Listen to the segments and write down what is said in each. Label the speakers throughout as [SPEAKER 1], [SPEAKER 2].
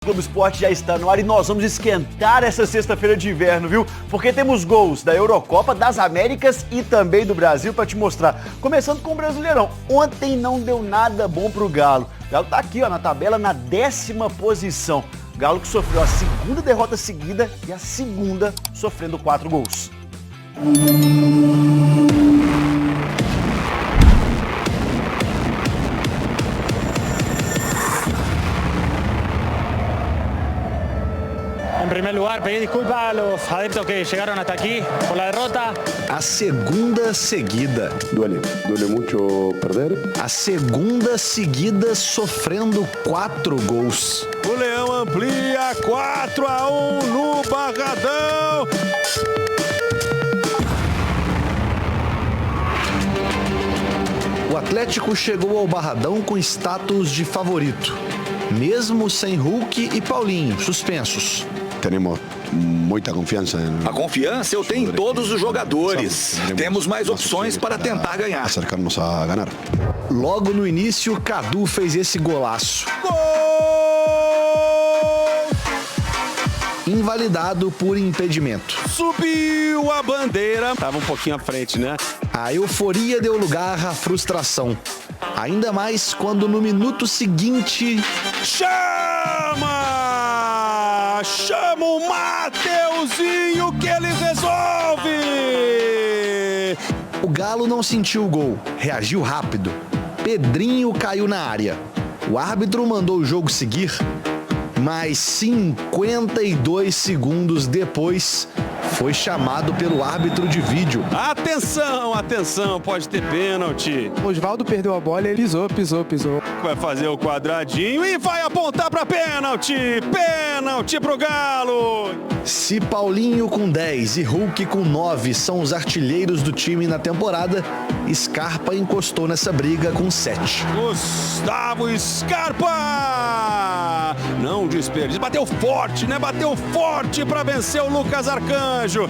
[SPEAKER 1] Globo Esporte já está no ar e nós vamos esquentar essa sexta-feira de inverno, viu? Porque temos gols da Eurocopa, das Américas e também do Brasil para te mostrar. Começando com o Brasileirão. Ontem não deu nada bom pro Galo. O Galo tá aqui, ó, na tabela, na 10ª posição. O Galo que sofreu a segunda derrota seguida e a segunda sofrendo 4 gols.
[SPEAKER 2] En primer lugar, pedir disculpas a los adeptos que llegaron hasta aquí por la derrota.
[SPEAKER 3] A segunda seguida.
[SPEAKER 4] Duele mucho perder.
[SPEAKER 3] A segunda seguida sofrendo 4 gols.
[SPEAKER 5] O Leão amplia 4-1 no Barradão.
[SPEAKER 3] O Atlético chegou ao Barradão com status de favorito, mesmo sem Hulk e Paulinho suspensos.
[SPEAKER 4] Temos muita confiança.
[SPEAKER 6] A confiança eu tenho em todos os jogadores. Temos mais opções para tentar ganhar.
[SPEAKER 4] Acercarmos a ganhar.
[SPEAKER 3] Logo no início, Cadu fez esse golaço.
[SPEAKER 5] Gol!
[SPEAKER 3] Invalidado por impedimento.
[SPEAKER 5] Subiu a bandeira. Tava um pouquinho à frente, né?
[SPEAKER 3] A euforia deu lugar à frustração. Ainda mais quando no minuto seguinte...
[SPEAKER 5] Chama o Mateuzinho que ele resolve!
[SPEAKER 3] O Galo não sentiu o gol, reagiu rápido. Pedrinho caiu na área. O árbitro mandou o jogo seguir, mas 52 segundos depois foi chamado pelo árbitro de vídeo.
[SPEAKER 5] Atenção, pode ter pênalti.
[SPEAKER 7] O Osvaldo perdeu a bola e ele pisou.
[SPEAKER 5] Vai fazer o quadradinho e vai apontar para pênalti. Pênalti pro Galo.
[SPEAKER 3] Se Paulinho com 10 e Hulk com 9 são os artilheiros do time na temporada, Scarpa encostou nessa briga com 7.
[SPEAKER 5] Gustavo Scarpa! Não desperdiça. Bateu forte, né? Bateu forte para vencer o Lucas Arcanjo.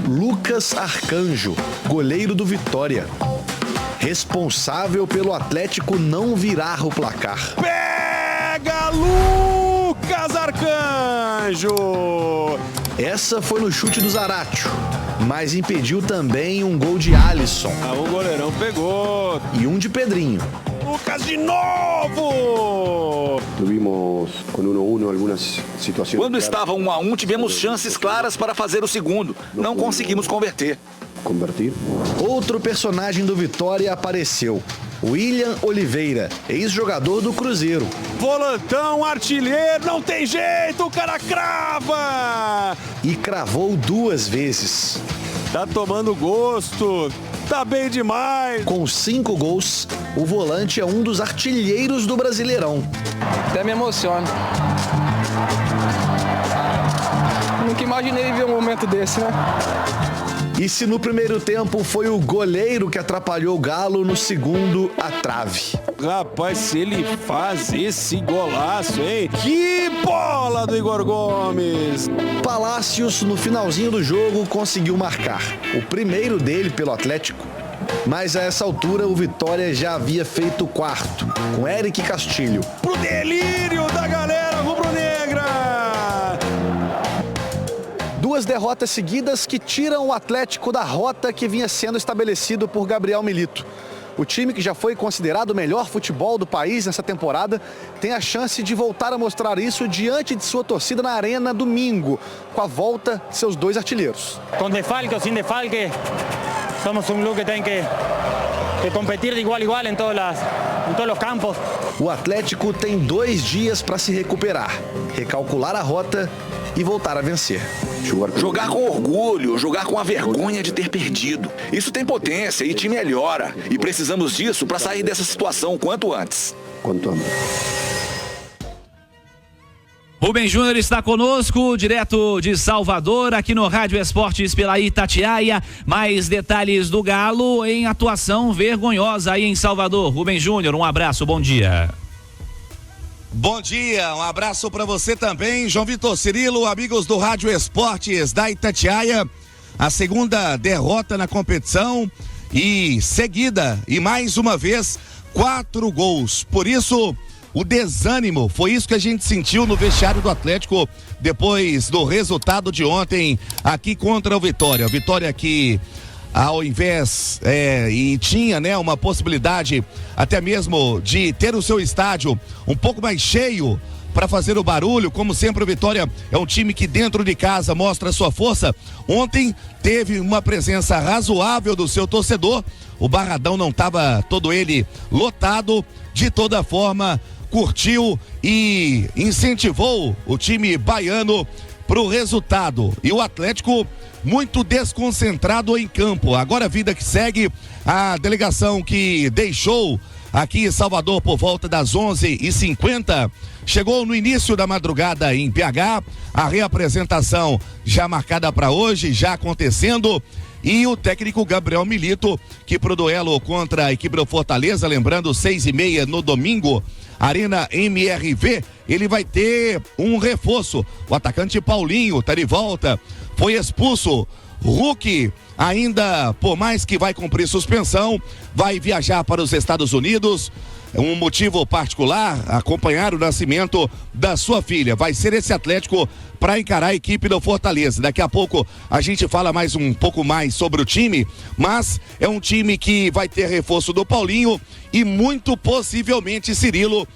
[SPEAKER 3] Lucas Arcanjo, goleiro do Vitória. Responsável pelo Atlético não virar o placar.
[SPEAKER 5] Pega Lucas Arcanjo!
[SPEAKER 3] Essa foi no chute do Zaratio, mas impediu também um gol de Alisson.
[SPEAKER 5] O goleirão pegou.
[SPEAKER 3] E um de Pedrinho.
[SPEAKER 5] Lucas de novo!
[SPEAKER 4] Tuvimos com 1-1 algumas situações.
[SPEAKER 6] Quando estava 1-1, tivemos chances claras para fazer o segundo. Não conseguimos converter.
[SPEAKER 3] Outro personagem do Vitória apareceu. William Oliveira, ex-jogador do Cruzeiro.
[SPEAKER 5] Volantão, artilheiro, não tem jeito, o cara crava!
[SPEAKER 3] E cravou 2 vezes.
[SPEAKER 5] Tá tomando gosto, tá bem demais.
[SPEAKER 3] Com 5 gols, o volante é um dos artilheiros do Brasileirão.
[SPEAKER 7] Até me emociona. Nunca imaginei ver um momento desse, né?
[SPEAKER 3] E se no primeiro tempo foi o goleiro que atrapalhou o Galo, no segundo, a trave.
[SPEAKER 5] Rapaz, se ele faz esse golaço, hein? Que bola do Igor Gomes!
[SPEAKER 3] Palácios, no finalzinho do jogo, conseguiu marcar. O primeiro dele pelo Atlético. Mas a essa altura o Vitória já havia feito o 4º, com Eric Castilho.
[SPEAKER 5] Pro delírio da galera rubro-negra!
[SPEAKER 3] 2 derrotas seguidas que tiram o Atlético da rota que vinha sendo estabelecido por Gabriel Milito. O time, que já foi considerado o melhor futebol do país nessa temporada, tem a chance de voltar a mostrar isso diante de sua torcida na Arena domingo, com a volta de seus 2 artilheiros.
[SPEAKER 2] Com desfalque ou sem desfalque, somos um clube que tem que competir de igual a igual em todos os campos.
[SPEAKER 3] O Atlético tem 2 dias para se recuperar, recalcular a rota e voltar a vencer.
[SPEAKER 6] Jogar com orgulho, jogar com a vergonha de ter perdido. Isso tem potência e te melhora. E precisamos disso para sair dessa situação o quanto antes.
[SPEAKER 8] Rubem Júnior está conosco, direto de Salvador, aqui no Rádio Esportes pela Itatiaia. Mais detalhes do Galo em atuação vergonhosa aí em Salvador. Rubem Júnior, um abraço, bom dia.
[SPEAKER 9] Bom dia, um abraço para você também, João Vitor Cirilo, amigos do Rádio Esportes da Itatiaia. A segunda derrota na competição e seguida, e mais uma vez, 4 gols. Por isso, o desânimo. Foi isso que a gente sentiu no vestiário do Atlético depois do resultado de ontem aqui contra o Vitória. Vitória que, ao invés e tinha, né, uma possibilidade até mesmo de ter o seu estádio um pouco mais cheio para fazer o barulho. Como sempre, o Vitória é um time que dentro de casa mostra sua força. Ontem teve uma presença razoável do seu torcedor. O Barradão não estava todo ele lotado. De toda forma, curtiu e incentivou o time baiano para o resultado. E o Atlético muito desconcentrado em campo. Agora a vida que segue, a delegação que deixou aqui em Salvador por volta das 11h50, chegou no início da madrugada em BH, a reapresentação já marcada para hoje, já acontecendo, e o técnico Gabriel Milito, que pro duelo contra a equipe do Fortaleza, lembrando 6h30 no domingo, Arena MRV, ele vai ter um reforço. O atacante Paulinho tá de volta, foi expulso. Hulk, ainda, por mais que vai cumprir suspensão, vai viajar para os Estados Unidos. Um motivo particular, acompanhar o nascimento da sua filha. Vai ser esse Atlético para encarar a equipe do Fortaleza. Daqui a pouco a gente fala um pouco mais sobre o time, mas é um time que vai ter reforço do Paulinho e muito possivelmente Cirilo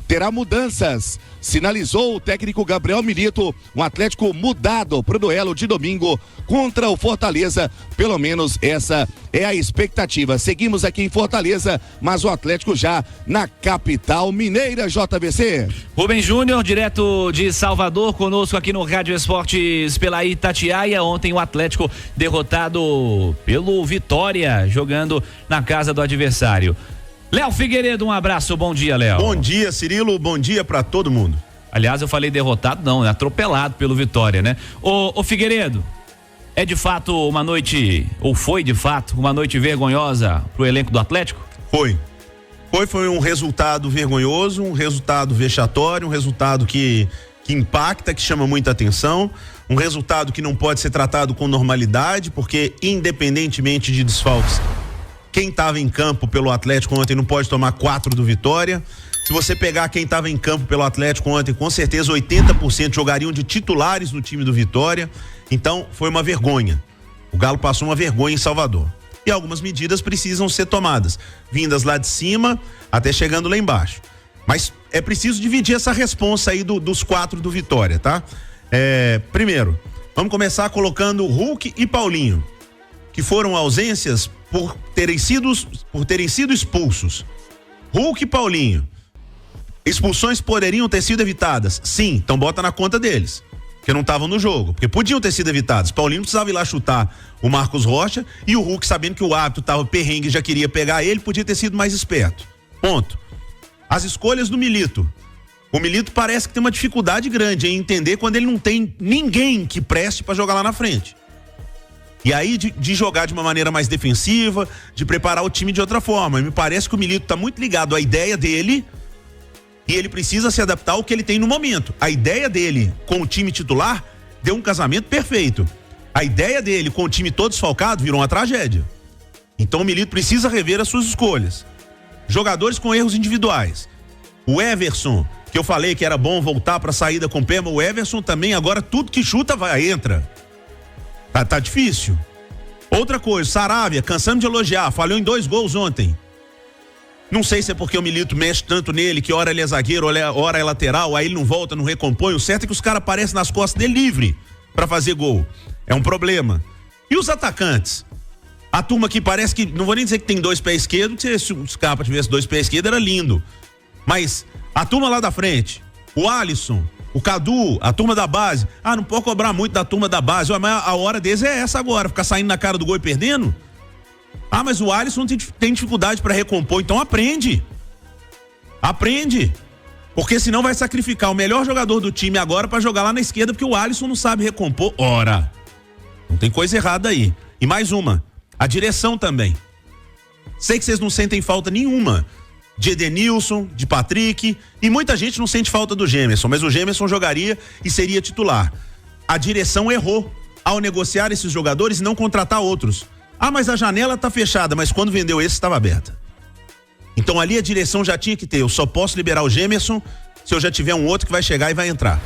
[SPEAKER 9] terá mudanças. Sinalizou o técnico Gabriel Milito, um Atlético mudado para o duelo de domingo contra o Fortaleza. Pelo menos essa é a expectativa. Seguimos aqui em Fortaleza, mas o Atlético já na capital mineira, JVC.
[SPEAKER 8] Rubem Júnior, direto de Salvador, conosco aqui no Rádio Esportes pela Itatiaia. Ontem o Atlético derrotado pelo Vitória, jogando na casa do adversário. Léo Figueiredo, um abraço, bom dia, Léo.
[SPEAKER 10] Bom dia, Cirilo, bom dia pra todo mundo.
[SPEAKER 8] Aliás, eu falei derrotado, não, atropelado pelo Vitória, né? Ô Figueiredo, é de fato uma noite, ou foi de fato, uma noite vergonhosa pro elenco do Atlético?
[SPEAKER 10] Foi um resultado vergonhoso, um resultado vexatório, um resultado que impacta, que chama muita atenção, um resultado que não pode ser tratado com normalidade, porque independentemente de desfalques, quem estava em campo pelo Atlético ontem não pode tomar 4 do Vitória. Se você pegar quem estava em campo pelo Atlético ontem, com certeza 80% jogariam de titulares no time do Vitória. Então foi uma vergonha. O Galo passou uma vergonha em Salvador. E algumas medidas precisam ser tomadas, vindas lá de cima até chegando lá embaixo. Mas é preciso dividir essa responsa aí dos 4 do Vitória, tá? Primeiro, vamos começar colocando Hulk e Paulinho, que foram ausências por terem sido expulsos. Hulk e Paulinho, expulsões poderiam ter sido evitadas? Sim, então bota na conta deles, que não estavam no jogo, porque podiam ter sido evitadas. Paulinho precisava ir lá chutar o Marcos Rocha, e o Hulk, sabendo que o árbitro estava perrengue e já queria pegar ele, podia ter sido mais esperto. Ponto. As escolhas do Milito. O Milito parece que tem uma dificuldade grande em entender quando ele não tem ninguém que preste para jogar lá na frente. E aí de jogar de uma maneira mais defensiva, de preparar o time de outra forma. Me parece que o Milito tá muito ligado à ideia dele e ele precisa se adaptar ao que ele tem no momento. A ideia dele com o time titular deu um casamento perfeito. A ideia dele com o time todo desfalcado virou uma tragédia. Então o Milito precisa rever as suas escolhas. Jogadores com erros individuais. O Everson, que eu falei que era bom voltar para saída com pé, mas o Everson também agora tudo que chuta entra. Tá difícil. Outra coisa, Saravia, cansamos de elogiar, falhou em 2 gols ontem. Não sei se é porque o Milito mexe tanto nele, que hora ele é zagueiro, hora é lateral, aí ele não volta, não recompõe. O certo é que os caras aparecem nas costas dele livre pra fazer gol. É um problema. E os atacantes? A turma que parece que, não vou nem dizer que tem 2 pés esquerdos, porque se o Scarpa tivesse 2 pés esquerdos era lindo. Mas a turma lá da frente, o Alisson, o Cadu, a turma da base, não pode cobrar muito da turma da base, mas a hora deles é essa agora, ficar saindo na cara do gol e perdendo. Mas o Alisson tem dificuldade para recompor, então aprende, porque senão vai sacrificar o melhor jogador do time agora para jogar lá na esquerda, porque o Alisson não sabe recompor. Ora, não tem coisa errada aí. E mais uma, a direção também. Sei que vocês não sentem falta nenhuma de Edenilson, de Patrick, e muita gente não sente falta do Gemerson, mas o Gemerson jogaria e seria titular. A direção errou ao negociar esses jogadores e não contratar outros. Mas a janela tá fechada, mas quando vendeu esse estava aberta. Então ali a direção já tinha que ter, eu só posso liberar o Gemerson se eu já tiver um outro que vai chegar e vai entrar.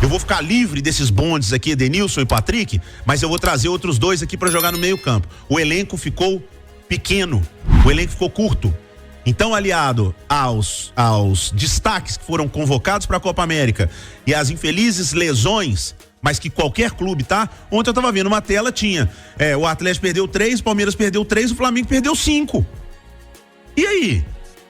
[SPEAKER 10] Eu vou ficar livre desses bondes aqui, Edenilson e Patrick, mas eu vou trazer outros 2 aqui para jogar no meio campo. O elenco ficou pequeno, o elenco ficou curto. Então, aliado aos destaques que foram convocados para a Copa América e às infelizes lesões, mas que qualquer clube, tá? Ontem eu tava vendo uma tela, tinha o Atlético perdeu 3, o Palmeiras perdeu 3, o Flamengo perdeu 5. E aí?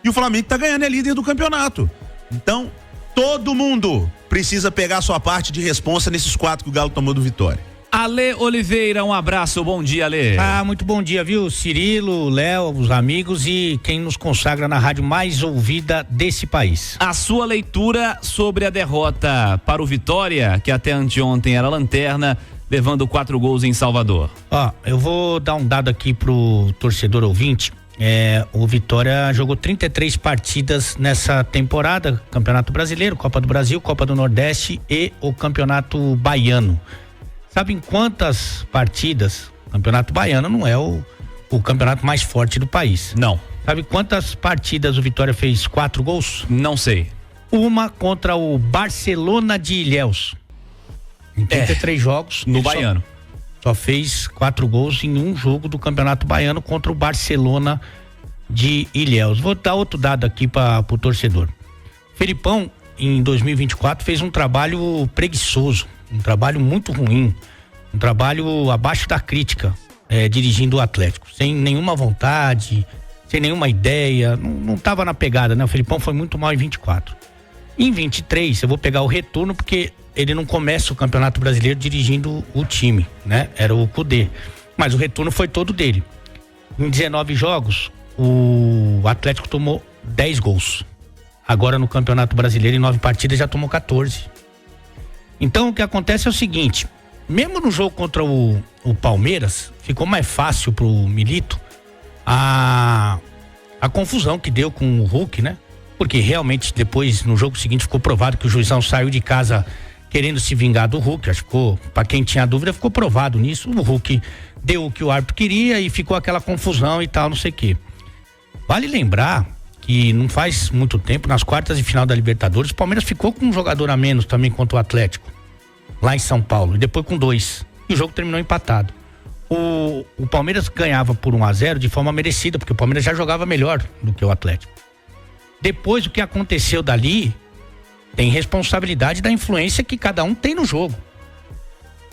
[SPEAKER 10] E o Flamengo tá ganhando, é líder do campeonato. Então, todo mundo precisa pegar a sua parte de responsa nesses 4 que o Galo tomou do Vitória.
[SPEAKER 8] Ale Oliveira, um abraço, bom dia, Ale.
[SPEAKER 11] Muito bom dia, viu? Cirilo, Léo, os amigos e quem nos consagra na rádio mais ouvida desse país.
[SPEAKER 8] A sua leitura sobre a derrota para o Vitória, que até anteontem era lanterna, levando 4 gols em Salvador.
[SPEAKER 11] Eu vou dar um dado aqui pro torcedor ouvinte. O Vitória jogou 33 partidas nessa temporada, Campeonato Brasileiro, Copa do Brasil, Copa do Nordeste e o Campeonato Baiano. Sabem quantas partidas? O Campeonato Baiano não é o campeonato mais forte do país.
[SPEAKER 8] Não.
[SPEAKER 11] Sabe quantas partidas o Vitória fez 4 gols?
[SPEAKER 8] Não sei.
[SPEAKER 11] Uma contra o Barcelona de Ilhéus. Em 33 jogos.
[SPEAKER 8] No Baiano.
[SPEAKER 11] Só fez 4 gols em um jogo do Campeonato Baiano contra o Barcelona de Ilhéus. Vou dar outro dado aqui para o torcedor. Felipão, em 2024, fez um trabalho preguiçoso, um trabalho muito ruim, um trabalho abaixo da crítica, dirigindo o Atlético, sem nenhuma vontade, sem nenhuma ideia, não estava na pegada, né? O Felipão foi muito mal em 24. Em 23, eu vou pegar o retorno porque ele não começa o Campeonato Brasileiro dirigindo o time, né? Era o Cudê. Mas o retorno foi todo dele. Em 19 jogos, o Atlético tomou 10 gols. Agora no Campeonato Brasileiro, em 9 partidas, já tomou 14. Então o que acontece é o seguinte: mesmo no jogo contra o Palmeiras, ficou mais fácil pro Milito a confusão que deu com o Hulk, né? Porque realmente depois, no jogo seguinte, ficou provado que o juizão saiu de casa querendo se vingar do Hulk. Acho que ficou, pra quem tinha dúvida, ficou provado nisso. O Hulk deu o que o árbitro queria e ficou aquela confusão e tal, não sei o quê. Vale lembrar que não faz muito tempo, nas quartas de final da Libertadores, o Palmeiras ficou com um jogador a menos também contra o Atlético, lá em São Paulo, e depois com 2. E o jogo terminou empatado. O Palmeiras ganhava por 1-0 de forma merecida, porque o Palmeiras já jogava melhor do que o Atlético. Depois, o que aconteceu dali tem responsabilidade da influência que cada um tem no jogo.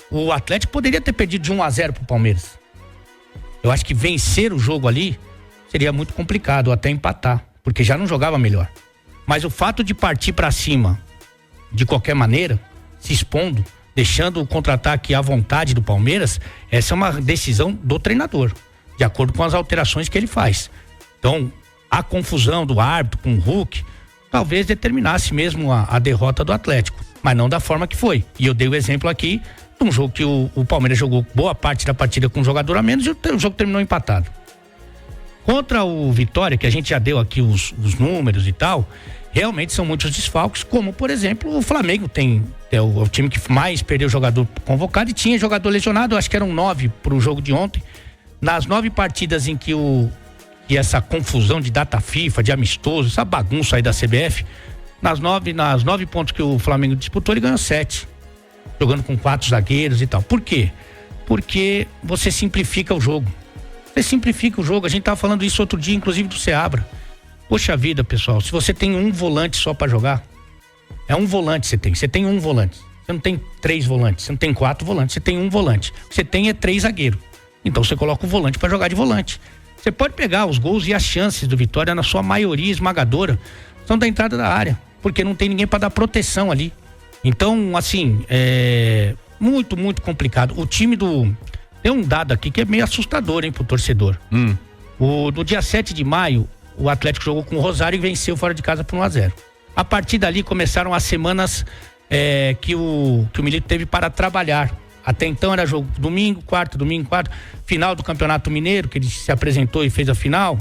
[SPEAKER 11] O Atlético poderia ter perdido de 1-0 pro Palmeiras. Eu acho que vencer o jogo ali seria muito complicado, ou até empatar, porque já não jogava melhor. Mas o fato de partir para cima de qualquer maneira, se expondo, deixando o contra-ataque à vontade do Palmeiras, essa é uma decisão do treinador, de acordo com as alterações que ele faz. Então, a confusão do árbitro com o Hulk talvez determinasse mesmo a derrota do Atlético, mas não da forma que foi. E eu dei o exemplo aqui de um jogo que o Palmeiras jogou boa parte da partida com um jogador a menos e o jogo terminou empatado. Contra o Vitória, que a gente já deu aqui os números e tal, realmente são muitos desfalques, como por exemplo o Flamengo é o time que mais perdeu jogador convocado e tinha jogador lesionado, acho que eram 9 pro jogo de ontem. Nas 9 partidas em que essa confusão de data FIFA, de amistoso, essa bagunça aí da CBF, nas 9 pontos que o Flamengo disputou, ele ganhou 7, jogando com 4 zagueiros e tal. Por quê? Porque você simplifica o jogo. Você simplifica o jogo. A gente tava falando isso outro dia, inclusive do Seabra. Poxa vida, pessoal, se você tem um volante só pra jogar, é um volante você tem um volante. Você não tem 3 volantes, você não tem 4 volantes, você tem um volante. O que você tem é 3 zagueiros. Então você coloca o volante pra jogar de volante. Você pode pegar os gols e as chances do Vitória, na sua maioria esmagadora, são da entrada da área, porque não tem ninguém pra dar proteção ali. Então, assim, é muito, muito complicado. O time tem um dado aqui que é meio assustador, hein, pro torcedor. No dia 7 de maio, o Atlético jogou com o Rosário e venceu fora de casa por 1-0. A partir dali começaram as semanas que o Milito teve para trabalhar. Até então era jogo domingo, quarto, final do Campeonato Mineiro, que ele se apresentou e fez a final.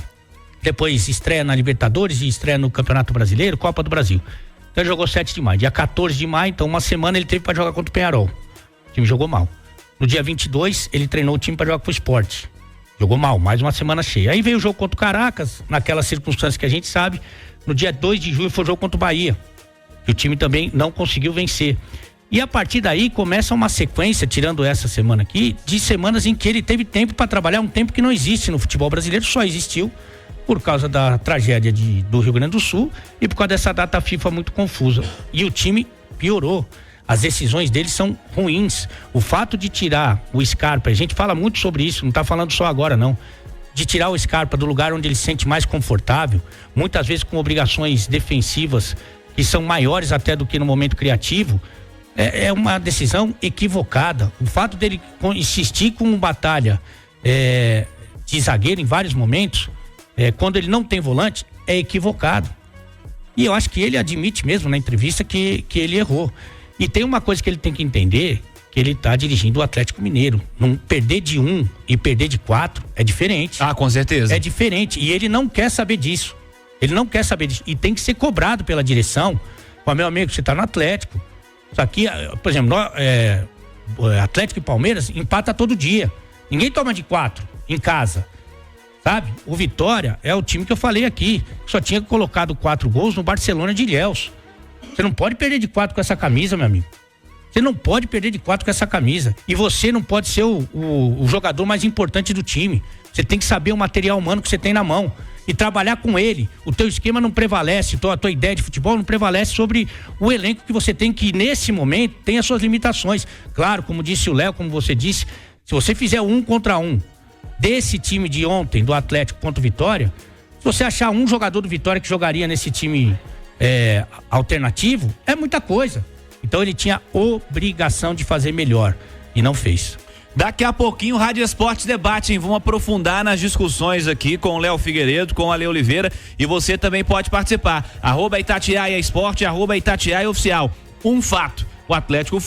[SPEAKER 11] Depois estreia na Libertadores e estreia no Campeonato Brasileiro, Copa do Brasil. Então ele jogou 7 de maio. Dia 14 de maio, então uma semana ele teve para jogar contra o Peñarol. O time jogou mal. No dia 22, ele treinou o time para jogar com o Sport. Jogou mal, mais uma semana cheia. Aí veio o jogo contra o Caracas, naquela circunstância que a gente sabe. No dia 2 de julho foi o jogo contra o Bahia, que o time também não conseguiu vencer. E a partir daí começa uma sequência, tirando essa semana aqui, de semanas em que ele teve tempo para trabalhar, um tempo que não existe no futebol brasileiro, só existiu por causa da tragédia do Rio Grande do Sul e por causa dessa data FIFA muito confusa. E o time piorou. As decisões deles são ruins. O fato de tirar o Scarpa, a gente fala muito sobre isso, não está falando só agora não, de tirar o Scarpa do lugar onde ele se sente mais confortável, muitas vezes com obrigações defensivas que são maiores até do que no momento criativo, é uma decisão equivocada. O fato dele insistir com batalha de zagueiro em vários momentos, quando ele não tem volante, é equivocado. E eu acho que ele admite mesmo na entrevista que ele errou. E tem uma coisa que ele tem que entender, que ele tá dirigindo o Atlético Mineiro. Não perder de 1 e perder de 4 é diferente.
[SPEAKER 8] Ah, com certeza.
[SPEAKER 11] É diferente. E ele não quer saber disso. Ele não quer saber disso. E tem que ser cobrado pela direção. Ó, meu amigo, você tá no Atlético. Isso aqui, por exemplo, Atlético e Palmeiras empata todo dia. Ninguém toma de 4 em casa. Sabe? O Vitória é o time que eu falei aqui. Só tinha colocado 4 gols no Barcelona de Ilhéus. Você não pode perder de 4 com essa camisa, meu amigo. Você não pode perder de 4 com essa camisa. E você não pode ser o jogador mais importante do time. Você tem que saber o material humano que você tem na mão e trabalhar com ele. O teu esquema não prevalece, a tua ideia de futebol não prevalece sobre o elenco que você tem, que nesse momento tem as suas limitações. Claro, como disse o Léo, como você disse, se você fizer 1 contra 1 desse time de ontem, do Atlético contra o Vitória, se você achar um jogador do Vitória que jogaria nesse time alternativo, é muita coisa. Então ele tinha obrigação de fazer melhor e não fez.
[SPEAKER 8] Daqui a pouquinho o Rádio Esportes Debate, hein? Vamos aprofundar nas discussões aqui com o Léo Figueiredo, com a Ale Oliveira, e você também pode participar. @Itatiaia Esporte, @Itatiaia Oficial. Um fato: o Atlético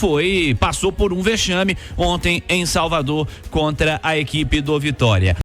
[SPEAKER 8] passou por um vexame ontem em Salvador contra a equipe do Vitória.